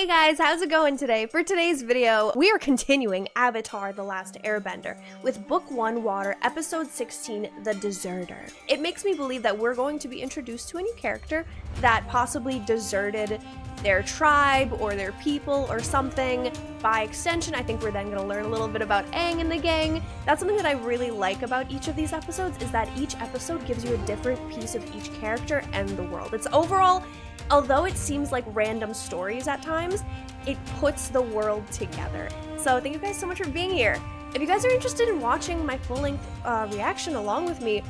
Hey guys, how's it going today? For today's video, we are continuing Avatar: The Last Airbender with Book 1 Water, Episode 16, The Deserter. It makes me believe that we're going to be introduced to a new character that possibly deserted their tribe or their people or something. By extension, I think we're then going to learn a little bit about Aang and the gang. That's something that I really like about each of these episodes, is that each episode gives you a different piece of each character and the world. It's overall, although it seems like random stories at times, it puts the world together. So thank you guys so much for being here. If you guys are interested in watching my full-length reaction along with me,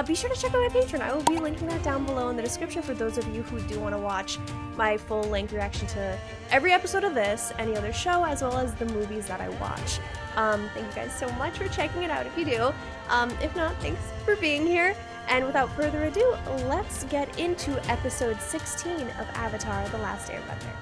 be sure to check out my Patreon. I will be linking that down below in the description for those of you who do want to watch my full-length reaction to every episode of this, any other show, as well as the movies that I watch. Thank you guys so much for checking it out if you do. If not, thanks for being here. And without further ado, let's get into episode 16 of Avatar: The Last Airbender.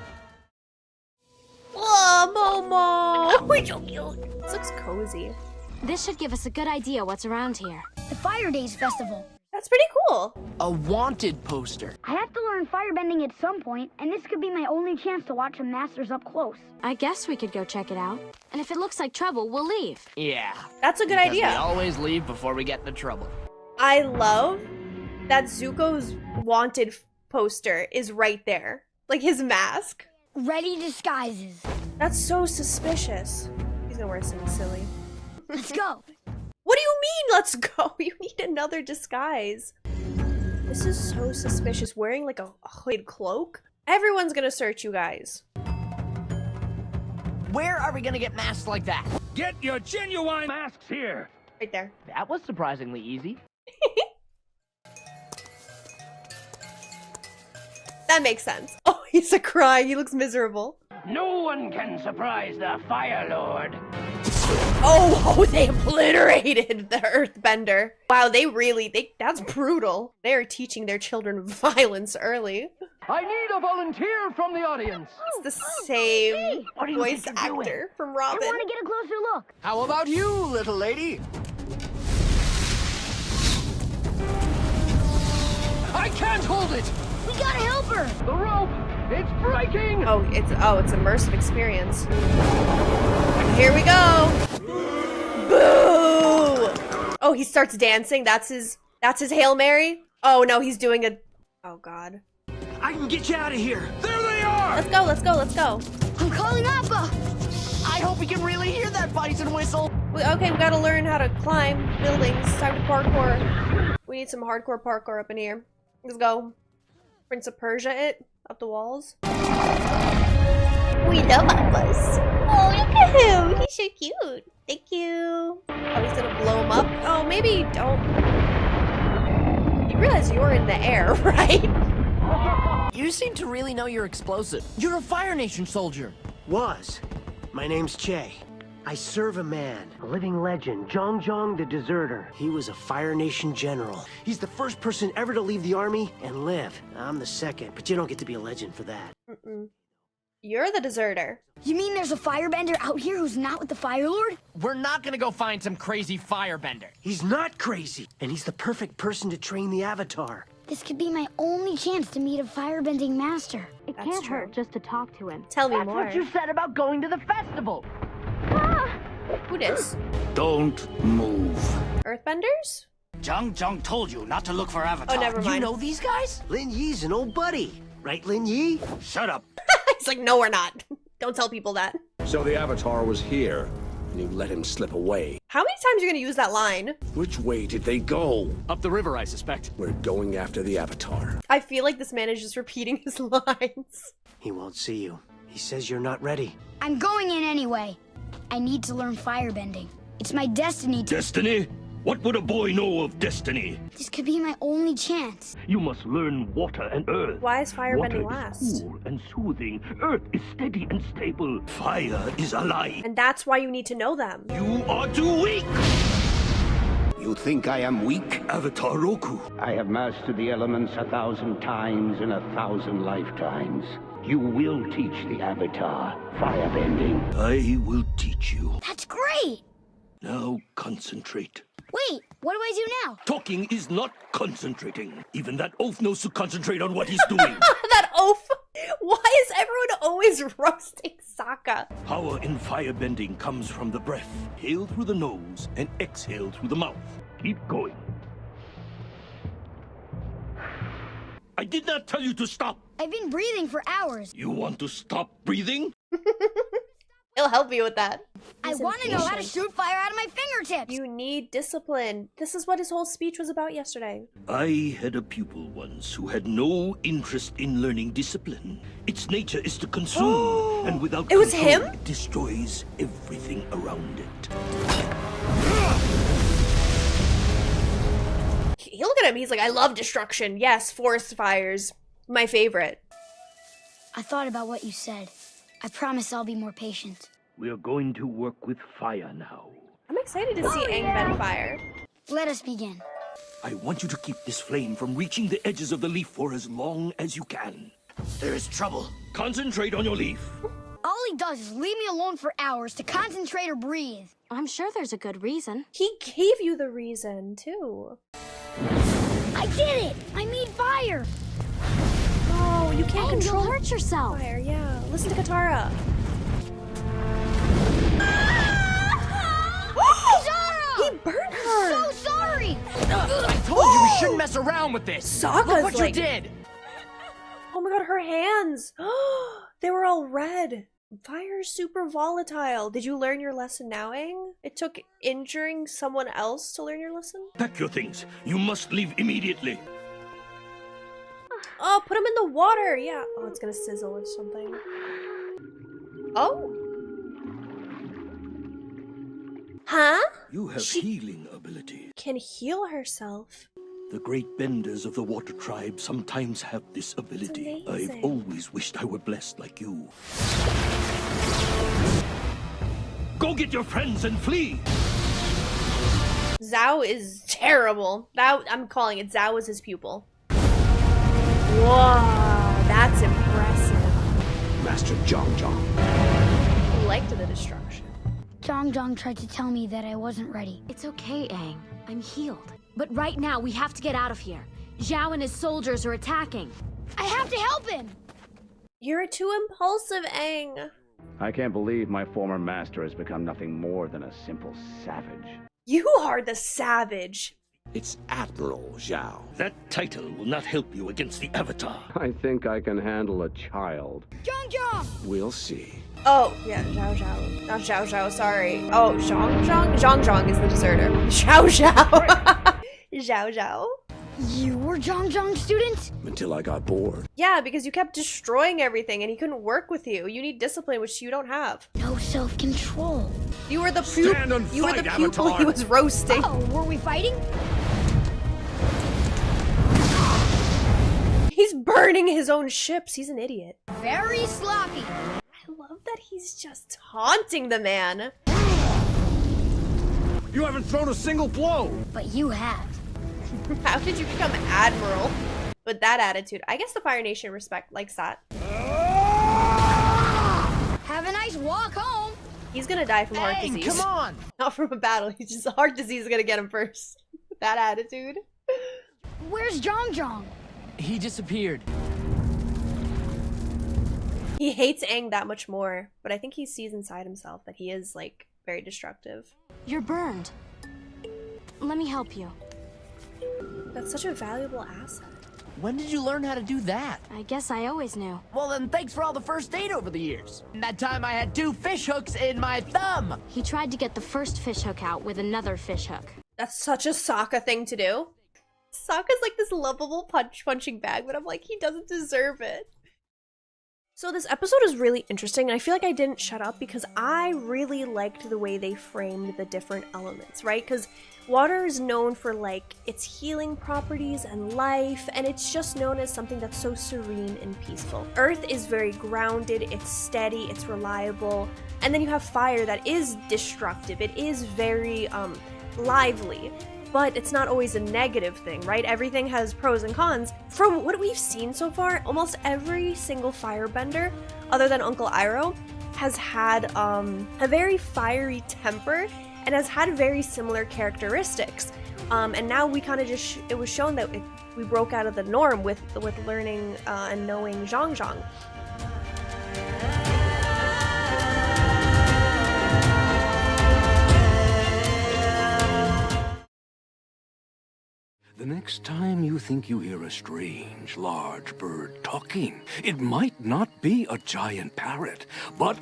Oh, Momo! We're so cute. This looks cozy. This should give us a good idea what's around here. The Fire Days Festival. That's pretty cool. A wanted poster. I have to learn firebending at some point, and this could be my only chance to watch the masters up close. I guess we could go check it out. And if it looks like trouble, we'll leave. Yeah. That's a good because idea. We always leave before we get into trouble. I love that Zuko's wanted poster is right there. Like his mask. Ready disguises. That's so suspicious. He's gonna wear something silly. Let's go. What do you mean, let's go? You need another disguise. This is so suspicious. Wearing like a hood cloak? Everyone's gonna search you guys. Where are we gonna get masks like that? Get your genuine masks here. Right there. That was surprisingly easy. That makes sense. Oh, he's crying. He looks miserable. No one can surprise the Fire Lord. Oh, they obliterated the Earthbender. Wow, that's brutal. They are teaching their children violence early. I need a volunteer from the audience. It's the same voice actor from Robin. I want to get a closer look. How about you, little lady? I can't hold it. We gotta help her. The rope, it's breaking. Oh, it's immersive experience. Here we go. Boo! Oh, he starts dancing. That's his Hail Mary. Oh no, he's doing a. Oh God. I can get you out of here. There they are. Let's go. Let's go. Let's go. I'm calling Appa. I hope we can really hear that bison whistle. Okay, we gotta learn how to climb buildings. It's time to parkour. We need some hardcore parkour up in here. Let's go. Prince of Persia it up the walls. We love Appas. Oh, look at him. He's so cute. Thank you. Oh, he's gonna blow him up. Oh, maybe don't. You realize you're in the air, right? You seem to really know your explosive. You're a Fire Nation soldier. Was. My name's Che. I serve a man, a living legend, Zhong the Deserter. He was a Fire Nation general. He's the first person ever to leave the army and live. I'm the second, but you don't get to be a legend for that. You're the deserter. You mean there's a firebender out here who's not with the Fire Lord? We're not gonna go find some crazy firebender. He's not crazy, and he's the perfect person to train the Avatar. This could be my only chance to meet a firebending master. It That's can't true. hurt just to talk to him. Tell me That's more. what you said about going to the festival. Who dis? Don't move. Earthbenders? Zhang told you not to look for Avatar. Oh, never mind. You know these guys? Lin Yi's an old buddy. Right, Lin Yi? Shut up. He's like, no, we're not. Don't tell people that. So the Avatar was here, and you let him slip away. How many times are you gonna use that line? Which way did they go? Up the river, I suspect. We're going after the Avatar. I feel like this man is just repeating his lines. He won't see you. He says you're not ready. I'm going in anyway. I need to learn firebending. It's my destiny to... Destiny? What would a boy know of destiny? This could be my only chance. You must learn water and earth. Why is firebending Water last? is cool and soothing. Earth is steady and stable. Fire is alive. And that's why you need to know them. You are too weak. You think I am weak? Avatar Roku. I have mastered the elements 1,000 times in 1,000 lifetimes. You will teach the Avatar firebending. I will teach you. That's great. Now concentrate. Wait, what do I do now? Talking is not concentrating. Even that oaf knows to concentrate on what he's doing. That oaf. Why is everyone always roasting Sokka? Power in firebending comes from the breath. Inhale through the nose and exhale through the mouth. Keep going. I did not tell you to stop. I've been breathing for hours. You want to stop breathing? It'll help you with that. I want to know how to shoot fire out of my fingertips. You need discipline. This is what his whole speech was about yesterday. I had a pupil once who had no interest in learning discipline. Its nature is to consume, and without It was control, him? it destroys everything around it. Look at him. He's like, I love destruction. Yes, forest fires. My favorite. I thought about what you said. I promise I'll be more patient. We are going to work with fire now. I'm excited to see Aang bend fire. Let us begin. I want you to keep this flame from reaching the edges of the leaf for as long as you can. There is trouble. Concentrate on your leaf. All he does is leave me alone for hours to concentrate or breathe. I'm sure there's a good reason. He gave you the reason, too. I did it! I made fire! Oh, you can't Aang, control you'll hurt yourself. fire. Yeah, listen to Katara. He burned her. So sorry! I told you we shouldn't mess around with this. Sokka's Look what like- you did. Oh my god, her hands. They were all red. Fire is super volatile. Did you learn your lesson now, Aang? It took injuring someone else to learn your lesson? Pack your things. You must leave immediately. Oh, put him in the water. Yeah. Oh, it's gonna sizzle or something. Oh. Huh? You have She- healing ability. Can heal herself. The great benders of the water tribe sometimes have this ability. amazing. I've always wished I were blessed like you. Go get your friends and flee! Zhao is terrible. I'm calling it. Zhao was his pupil. Whoa, that's impressive. Master Zhang Zhang. I liked the destruction. Zhang tried to tell me that I wasn't ready. It's okay, Aang. I'm healed. But right now, we have to get out of here. Zhao and his soldiers are attacking. I have to help him! You're too impulsive, Aang. I can't believe my former master has become nothing more than a simple savage. You are the savage. It's Admiral Zhao. That title will not help you against the Avatar. I think I can handle a child. Zhang! We'll see. Oh, yeah, Zhao. Not Zhao, sorry. Oh, Zhang is the deserter. Zhao. Zhao. You were Zhang student? Until I got bored. Yeah, because you kept destroying everything and he couldn't work with you. You need discipline, which you don't have. No self-control. You were the Stand and You were fight, the pupil Avatar. he was roasting. Oh, were we fighting? He's burning his own ships. He's an idiot. Very sloppy. I love that he's just taunting the man. You haven't thrown a single blow! But you have. How did you become admiral with that attitude? I guess the Fire Nation likes that. Have a nice walk home. He's gonna die from heart Aang, disease. come on. Not from a battle. He's just heart disease is gonna get him first. With that attitude. Where's Zhang? He disappeared. He hates Aang that much more, but I think he sees inside himself that he is like very destructive. You're burned. Let me help you. That's such a valuable asset. When did you learn how to do that? I guess I always knew. Well, then thanks for all the first aid over the years. That time I had 2 fish hooks in my thumb. He tried to get the first fish hook out with another fish hook. That's such a Sokka thing to do. Sokka's like this lovable punching bag, but I'm like, he doesn't deserve it. So this episode is really interesting, and I feel like I didn't shut up because I really liked the way they framed the different elements, right? Because water is known for like its healing properties and life, and it's just known as something that's so serene and peaceful. Earth is very grounded, it's steady, it's reliable, and then you have fire that is destructive. It is very lively. But it's not always a negative thing, right? Everything has pros and cons. From what we've seen so far, almost every single firebender, other than Uncle Iroh, has had a very fiery temper and has had very similar characteristics. And now we kind of it was shown that we broke out of the norm with learning and knowing Zhang. Next time you think you hear a strange, large bird talking, it might not be a giant parrot, but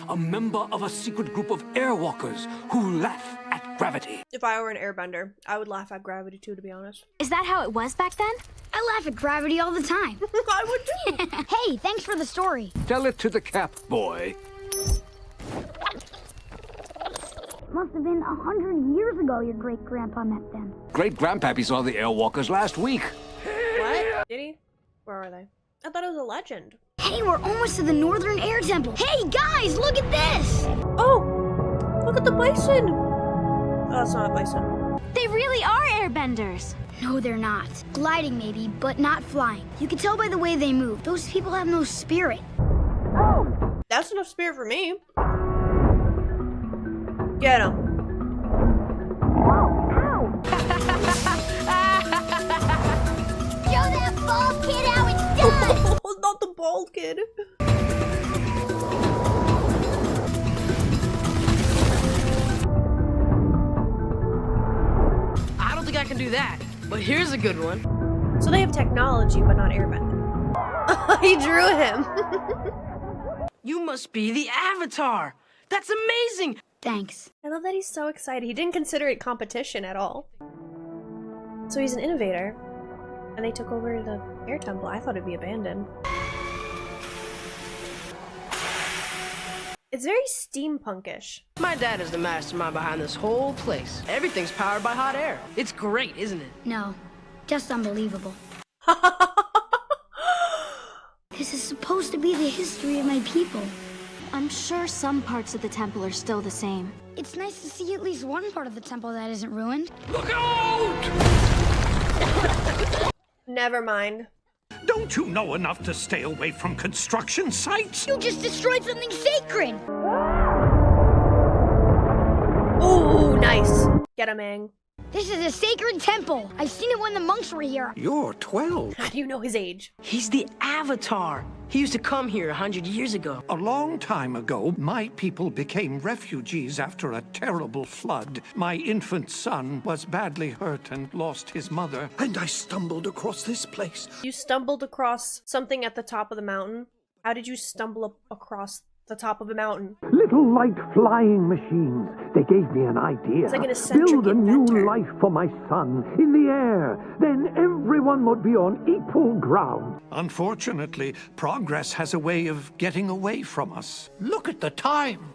a member of a secret group of airwalkers who laugh at gravity. If I were an airbender, I would laugh at gravity too, to be honest. Is that how it was back then? I laugh at gravity all the time. I would too. Hey, thanks for the story. Tell it to the cap, boy. Must have been 100 years ago your great-grandpa met them. Great-grandpappy saw the airwalkers last week. What? Did he? Where are they? I thought it was a legend. Hey, we're almost to the Northern Air Temple. Hey, guys, look at this! Oh! Look at the bison! Oh, it's not a bison. They really are airbenders. No, they're not. Gliding, maybe, but not flying. You can tell by the way they move. Those people have no spirit. That's enough spirit for me. Get him. Show that bald kid how it's done! Not the bald kid. I don't think I can do that, but here's a good one. So they have technology, but not airbending. He drew him. You must be the Avatar. That's amazing. Thanks. I love that he's so excited. He didn't consider it competition at all. So he's an innovator, and they took over the air temple. I thought it'd be abandoned. It's very steampunkish. My dad is the mastermind behind this whole place. Everything's powered by hot air. It's great, isn't it? No, just unbelievable. This is supposed to be the history of my people. I'm sure some parts of the temple are still the same. It's nice to see at least one part of the temple that isn't ruined. Look out! Never mind. Don't you know enough to stay away from construction sites? You just destroyed something sacred! Ooh, nice. Get him, Aang. This is a sacred temple. I've seen it when the monks were here. You're 12. How do you know his age? He's the Avatar. He used to come here 100 years ago. A long time ago, my people became refugees after a terrible flood. My infant son was badly hurt and lost his mother, and I stumbled across this place. You stumbled across something at the top of the mountain? How did you stumble across the top of a mountain? Little light flying machines. They gave me an idea. It's like an eccentric Build a inventor. new life for my son in the air. Then everyone would be on equal ground. Unfortunately, progress has a way of getting away from us. Look at the time.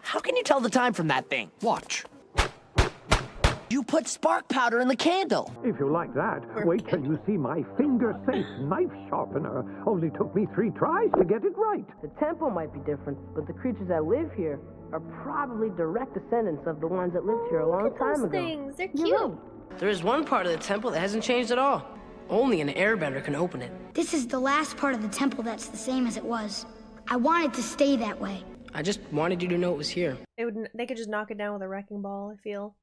How can you tell the time from that thing? Watch. You put spark powder in the candle. If you like that, wait till you see my finger-safe knife sharpener. Only took me 3 tries to get it right. The temple might be different, but the creatures that live here are probably direct descendants of the ones that lived here a long time Those ago. things, they're cute. There is one part of the temple that hasn't changed at all. Only an airbender can open it. This is the last part of the temple that's the same as it was. I want it to stay that way. I just wanted you to know it was here. They could just knock it down with a wrecking ball, I feel.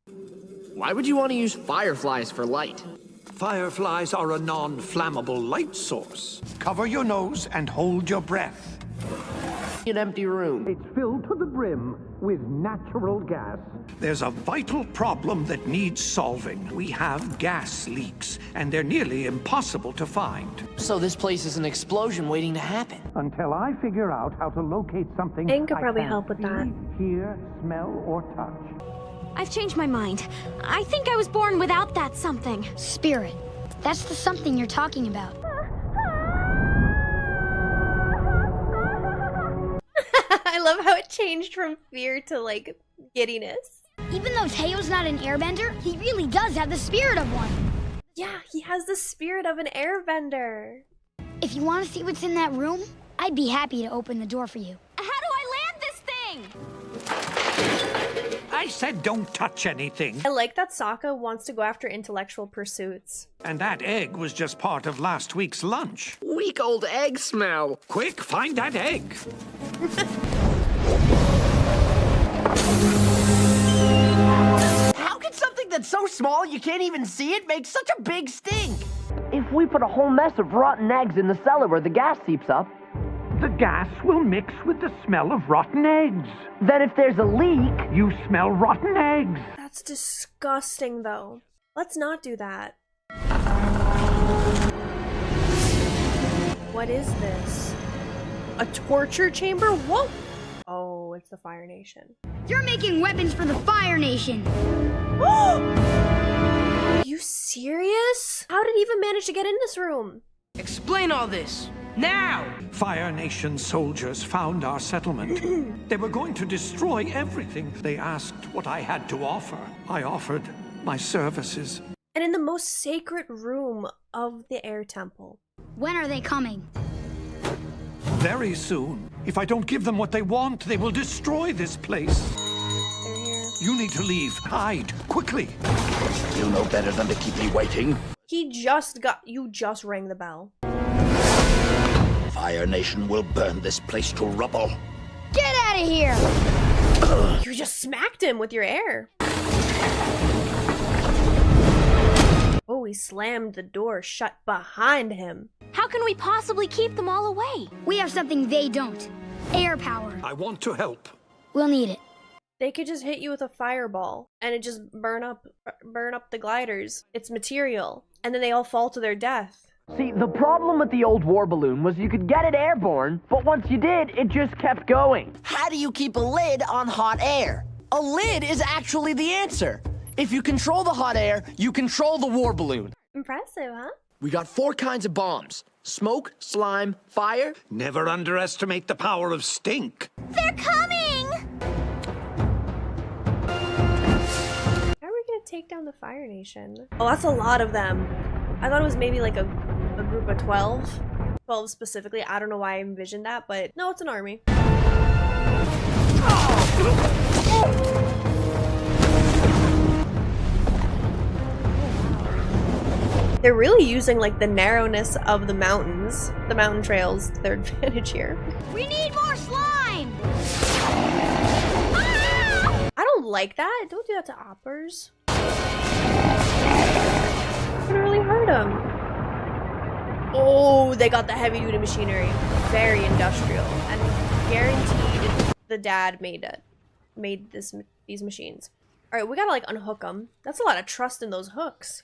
Why would you want to use fireflies for light? Fireflies are a non-flammable light source. Cover your nose and hold your breath. An empty room. It's filled to the brim with natural gas. There's a vital problem that needs solving. We have gas leaks, and they're nearly impossible to find. So this place is an explosion waiting to happen. Until I figure out how to locate something Aang could I probably can't help with that. see, hear, smell, or touch. I've changed my mind. I think I was born without that something. Spirit. That's the something you're talking about. I love how it changed from fear to, like, giddiness. Even though Teo's not an airbender, he really does have the spirit of one. Yeah, he has the spirit of an airbender. If you want to see what's in that room, I'd be happy to open the door for you. How do I land this thing? I said don't touch anything. I like that Sokka wants to go after intellectual pursuits. And that egg was just part of last week's lunch. Weak old egg smell. Quick, find that egg. How can something that's so small you can't even see it make such a big stink? If we put a whole mess of rotten eggs in the cellar where the gas seeps up, The gas will mix with the smell of rotten eggs. then if there's a leak, You smell rotten eggs. That's disgusting, though. Let's not do that. What is this? A torture chamber? Whoa! Oh, it's the Fire Nation. You're making weapons for the Fire Nation. Are you serious? How did he even manage to get in this room? Explain all this, now! Fire Nation soldiers found our settlement. They were going to destroy everything. They asked what I had to offer. I offered my services. And in the most sacred room of the Air Temple. When are they coming? Very soon. If I don't give them what they want, they will destroy this place. They're here. You need to leave. Hide. Quickly. You know better than to keep me waiting. You just rang the bell. Fire Nation will burn this place to rubble. Get out of here! You just smacked him with your air. Oh, he slammed the door shut behind him. How can we possibly keep them all away? We have something they don't. Air power. I want to help. We'll need it. They could just hit you with a fireball and it just burn up the gliders. It's material. And then they all fall to their death. See, the problem with the old war balloon was you could get it airborne, but once you did, it just kept going. How do you keep a lid on hot air? A lid is actually the answer. If you control the hot air, you control the war balloon. Impressive, huh? We got 4 kinds of bombs. Smoke, slime, fire. Never underestimate the power of stink. They're coming! How are we gonna take down the Fire Nation? Oh, that's a lot of them. I thought it was maybe like a group of 12. 12 specifically. I don't know why I envisioned that, but no, it's an army. They're really using like the narrowness of the mountains, the mountain trails, to their advantage here. We need more slime! I don't like that. Don't do that to oppers. It's gonna really hurt them. Oh, they got the heavy duty machinery. Very industrial. And guaranteed the dad made these machines. Alright, we gotta like unhook them. That's a lot of trust in those hooks.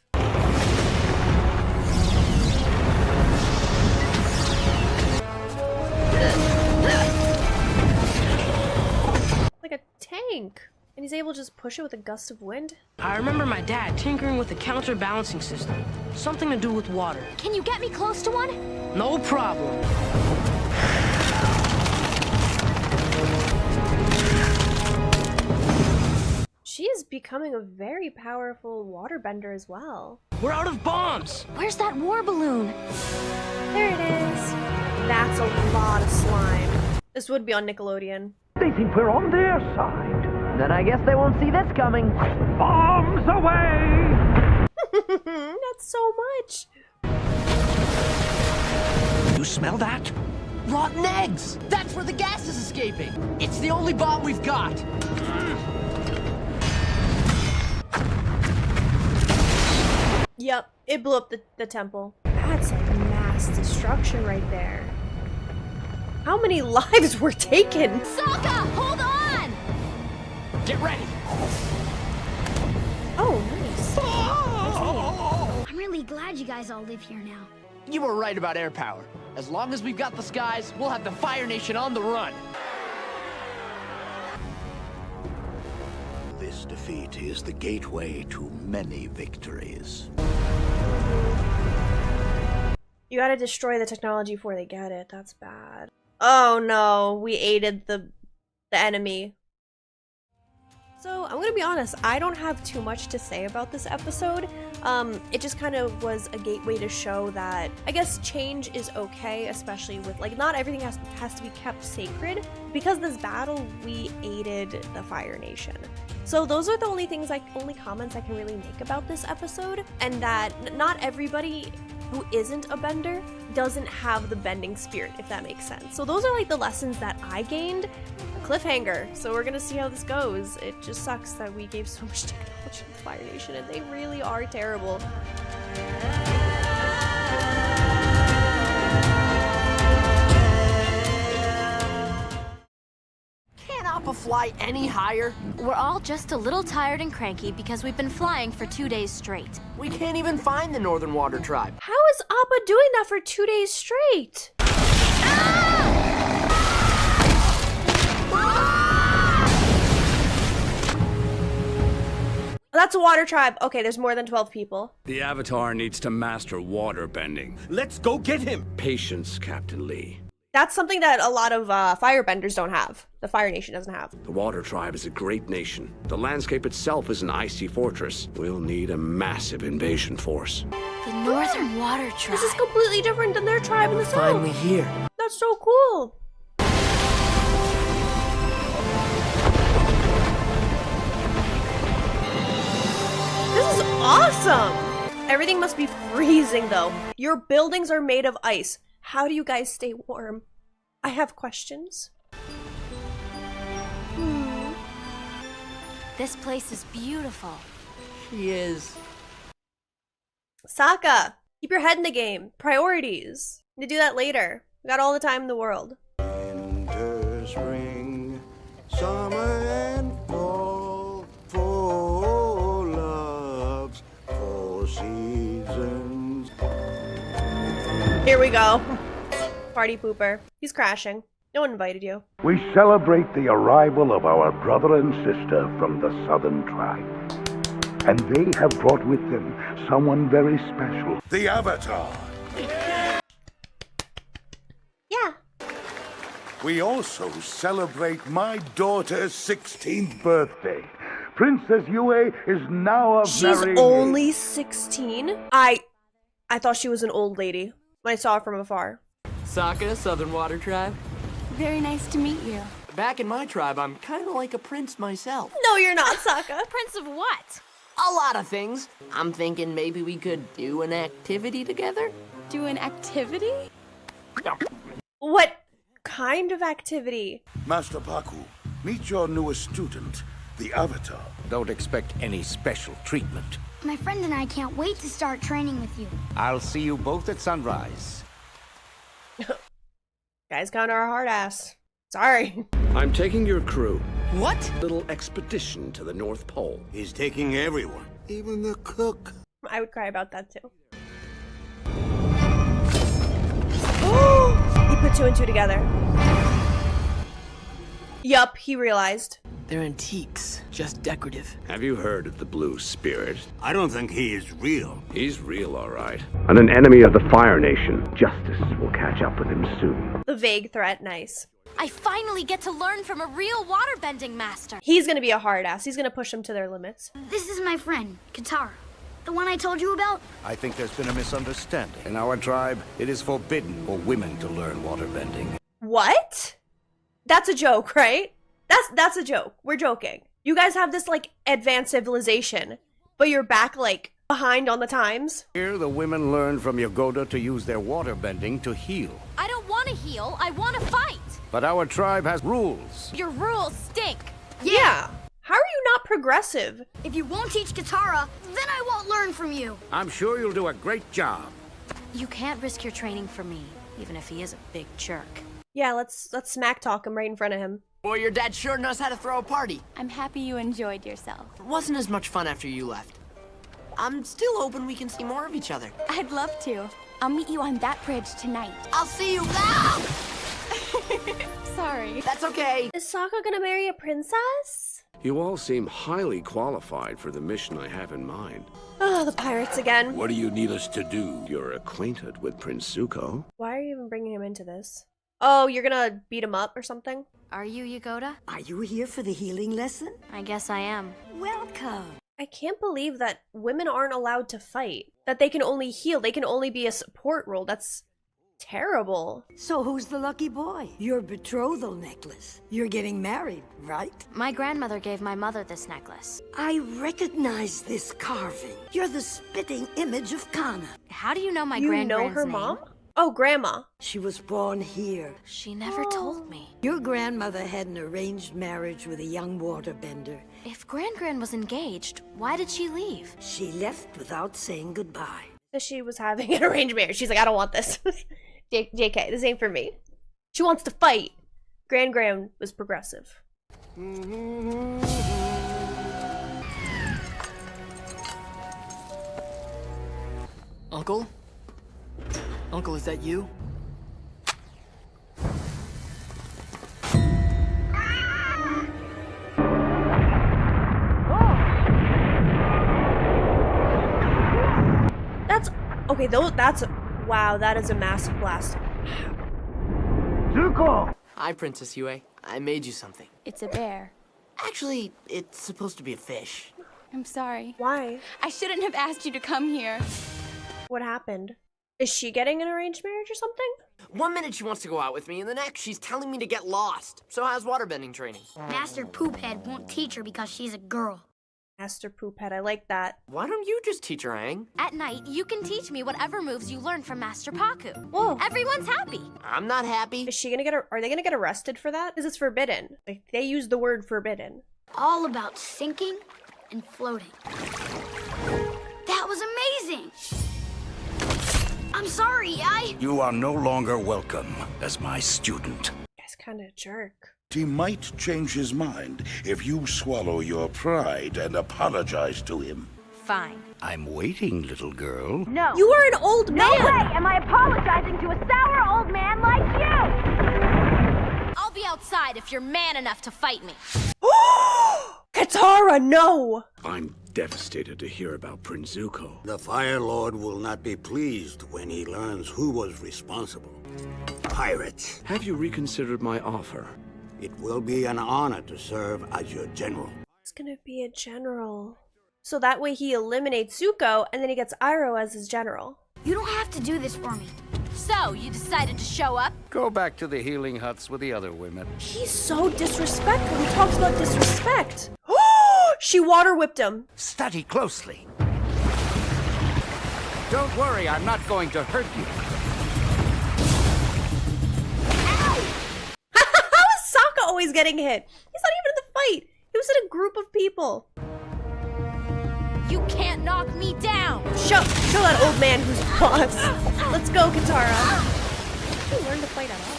Like a tank. And he's able to just push it with a gust of wind. I remember my dad tinkering with the counterbalancing system. Something to do with water. Can you get me close to one? No problem. She is becoming a very powerful waterbender as well. We're out of bombs! Where's that war balloon? There it is. That's a lot of slime. This would be on Nickelodeon. They think we're on their side. Then I guess they won't see this coming. Bombs away! That's so much. You smell that? Rotten eggs! That's where the gas is escaping! It's the only bomb we've got! Yep, it blew up the temple. That's like mass destruction right there. How many lives were taken? Sokka, hold on! Get ready! Oh, nice. I'm really glad you guys all live here now. You were right about air power. As long as we've got the skies, we'll have the Fire Nation on the run. This defeat is the gateway to many victories. You gotta destroy the technology before they get it. That's bad. Oh no, we aided the enemy. So I'm gonna be honest, I don't have too much to say about this episode. It just kind of was a gateway to show that I guess change is okay, especially with like not everything has to be kept sacred. Because this battle, we aided the Fire Nation. So those are the only comments I can really make about this episode, and that not everybody who isn't a bender doesn't have the bending spirit, if that makes sense. So those are like the lessons that I gained. A cliffhanger. So we're gonna see how this goes. It just sucks that we gave so much technology to the Fire Nation, and they really are terrible. Can't Appa fly any higher? We're all just a little tired and cranky because we've been flying for 2 days straight. We can't even find the Northern Water Tribe. How is Appa doing that for 2 days straight? That's a water tribe. Okay, there's more than 12 people. The Avatar needs to master waterbending. Let's go get him. Patience, Captain Lee. That's something that a lot of firebenders don't have. The Fire Nation doesn't have. The Water Tribe is a great nation. The landscape itself is an icy fortress. We'll need a massive invasion force. The Northern Water Tribe. This is completely different than their tribe in the south. Finally here. That's so cool. This is awesome. Everything must be freezing though. Your buildings are made of ice. How do you guys stay warm? I have questions. This place is beautiful. She is. Sokka, keep your head in the game. Priorities. You do that later. We got all the time in the world. Winter, spring, summer, and fall. 4 loves, 4 seasons. Here we go. Party pooper. He's crashing. No one invited you. We celebrate the arrival of our brother and sister from the Southern Tribe. And they have brought with them someone very special. The Avatar. Yeah. We also celebrate my daughter's 16th birthday. Princess Yue is now of She's married only 16? I thought she was an old lady when I saw her from afar. Sokka, Southern Water Tribe. Very nice to meet you. Back in my tribe, I'm kind of like a prince myself. No, you're not, Sokka. Prince of what? A lot of things. I'm thinking maybe we could do an activity together. Do an activity? What kind of activity? Master Paku, meet your newest student, the Avatar. Don't expect any special treatment. My friend and I can't wait to start training with you. I'll see you both at sunrise. Guys kind of are a hard ass. Sorry. I'm taking your crew. What? Little expedition to the North Pole. He's taking everyone, even the cook. I would cry about that too. He put 2 and 2 together. Yup, he realized. They're antiques, just decorative. Have you heard of the Blue Spirit? I don't think he is real. He's real, all right. And an enemy of the Fire Nation. Justice will catch up with him soon. The vague threat, nice. I finally get to learn from a real waterbending master. He's gonna be a hard ass. He's gonna push them to their limits. This is my friend, Katara. The one I told you about? I think there's been a misunderstanding. In our tribe, it is forbidden for women to learn waterbending. What? That's a joke, right? That's a joke. We're joking. You guys have this like advanced civilization, but you're back like behind on the times. Here, the women learn from Yagoda to use their waterbending to heal. I don't want to heal. I want to fight. But our tribe has rules. Your rules stink. Yeah. How are you not progressive? If you won't teach Katara, then I won't learn from you. I'm sure you'll do a great job. You can't risk your training for me, even if he is a big jerk. Yeah, let's smack talk him right in front of him. Boy, your dad sure knows how to throw a party. I'm happy you enjoyed yourself. It wasn't as much fun after you left. I'm still hoping we can see more of each other. I'd love to. I'll meet you on that bridge tonight. I'll see you now! Sorry. That's okay. Is Sokka gonna marry a princess? You all seem highly qualified for the mission I have in mind. Oh, the pirates again. What do you need us to do? You're acquainted with Prince Zuko. Why are you even bringing him into this? Oh, you're gonna beat him up or something? Are you Yagoda? Are you here for the healing lesson? I guess I am. Welcome. I can't believe that women aren't allowed to fight. That they can only heal. They can only be a support role. That's terrible. So who's the lucky boy? Your betrothal necklace. You're getting married, right? My grandmother gave my mother this necklace. I recognize this carving. You're the spitting image of Kana. How do you know my You grandmother's know her name? mom? Oh, Grandma. She was born here. She never told me. Your grandmother had an arranged marriage with a young waterbender. If Gran was engaged, why did she leave? She left without saying goodbye. So she was having an arranged marriage. She's like, I don't want this. JK, this ain't for me. She wants to fight. Gran was progressive. Uncle? Uncle, is that you? That's okay. Though that's wow. That is a massive blast. Zuko! Hi, Princess Yue. I made you something. It's a bear. Actually, it's supposed to be a fish. I'm sorry. Why? I shouldn't have asked you to come here. What happened? Is she getting an arranged marriage or something? 1 minute she wants to go out with me, and the next she's telling me to get lost. So how's waterbending training? Master Poophead won't teach her because she's a girl. Master Poophead, I like that. Why don't you just teach her, Aang? At night, you can teach me whatever moves you learn from Master Paku. Whoa. Everyone's happy. I'm not happy. Is she gonna get? Are they gonna get arrested for that? Because it's forbidden. Like they use the word forbidden. All about sinking and floating. That was amazing! I'm sorry, You are no longer welcome as my student. That's kind of a jerk. He might change his mind if you swallow your pride and apologize to him. Fine. I'm waiting, little girl. No. You are an old man! No way am I apologizing to a sour old man like you! I'll be outside if you're man enough to fight me. Katara, no! I'm devastated to hear about Prince Zuko. The Fire Lord will not be pleased when he learns who was responsible. Pirates. Have you reconsidered my offer? It will be an honor to serve as your general. He's gonna be a general. So that way he eliminates Zuko, and then he gets Iroh as his general. You don't have to do this for me. So, you decided to show up? Go back to the healing huts with the other women. He's so disrespectful. He talks about disrespect. She water whipped him. Study closely. Don't worry, I'm not going to hurt you. How is Sokka always getting hit? He's not even in the fight. He was in a group of people. You can't knock me down. Show that old man who's boss. Let's go, Katara. He learned to fight at all.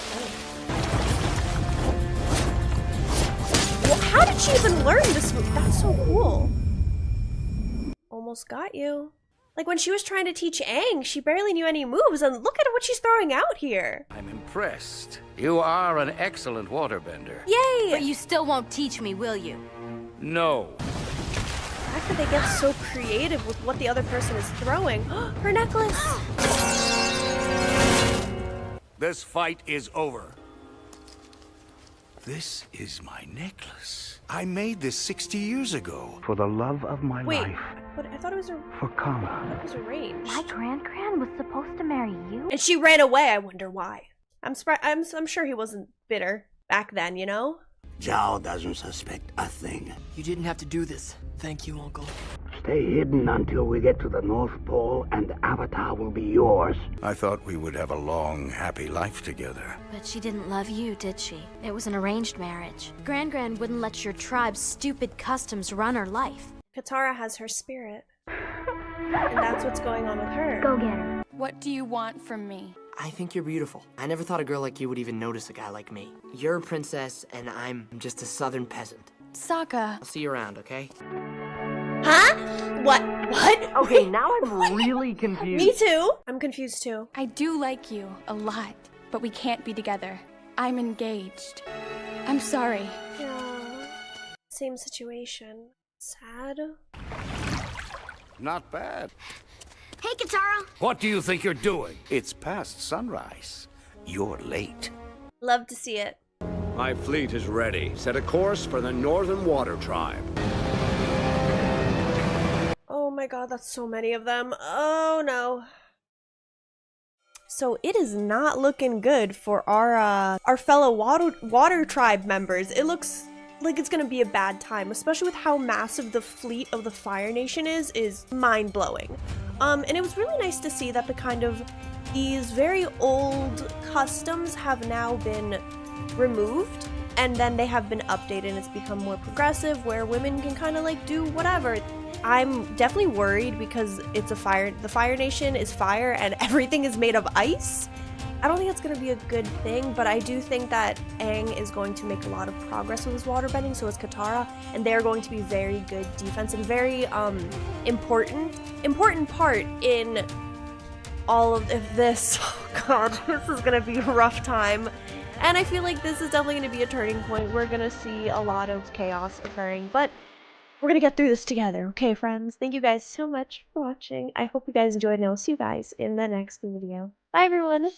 Well, how did she even learn this move? That's so cool. Almost got you. Like when she was trying to teach Aang, she barely knew any moves, and look at what she's throwing out here. I'm impressed. You are an excellent waterbender. Yay! But you still won't teach me, will you? No. The fact that they get so creative with what the other person is throwing. Her necklace! This fight is over. This is my necklace. I made this 60 years ago. For the love of my Wait, life. but I thought it was For Kama. it was arranged. My grand was supposed to marry you? And she ran away. I wonder why. I'm sure he wasn't bitter back then, you know? Zhao doesn't suspect a thing. You didn't have to do this. Thank you, Uncle. Stay hidden until we get to the North Pole and the Avatar will be yours. I thought we would have a long, happy life together. But she didn't love you, did she? It was an arranged marriage. Grand wouldn't let your tribe's stupid customs run her life. Katara has her spirit. And that's what's going on with her. Go get her. What do you want from me? I think you're beautiful. I never thought a girl like you would even notice a guy like me. You're a princess, and I'm just a southern peasant. Sokka. I'll see you around, okay? Huh? What? Okay, now I'm really confused. Me too. I'm confused too. I do like you a lot, but we can't be together. I'm engaged. I'm sorry. Yeah. Same situation. Sad. Not bad. Hey, Katara. What do you think you're doing? It's past sunrise. You're late. Love to see it. My fleet is ready. Set a course for the Northern Water Tribe. Oh my god, that's so many of them. Oh no. So it is not looking good for our fellow water tribe members. It looks like it's gonna be a bad time, especially with how massive the fleet of the Fire Nation is mind-blowing. And it was really nice to see that these very old customs have now been removed, and then they have been updated and it's become more progressive where women can kind of like do whatever. I'm definitely worried because the Fire Nation is fire and everything is made of ice, I don't think it's going to be a good thing, but I do think that Aang is going to make a lot of progress with his waterbending, so is Katara, and they're going to be very good defense and very important part in all of this. Oh god, this is going to be a rough time. And I feel like this is definitely going to be a turning point. We're going to see a lot of chaos occurring, but we're going to get through this together, okay, friends? Thank you guys so much for watching. I hope you guys enjoyed, and I'll see you guys in the next video. Bye, everyone!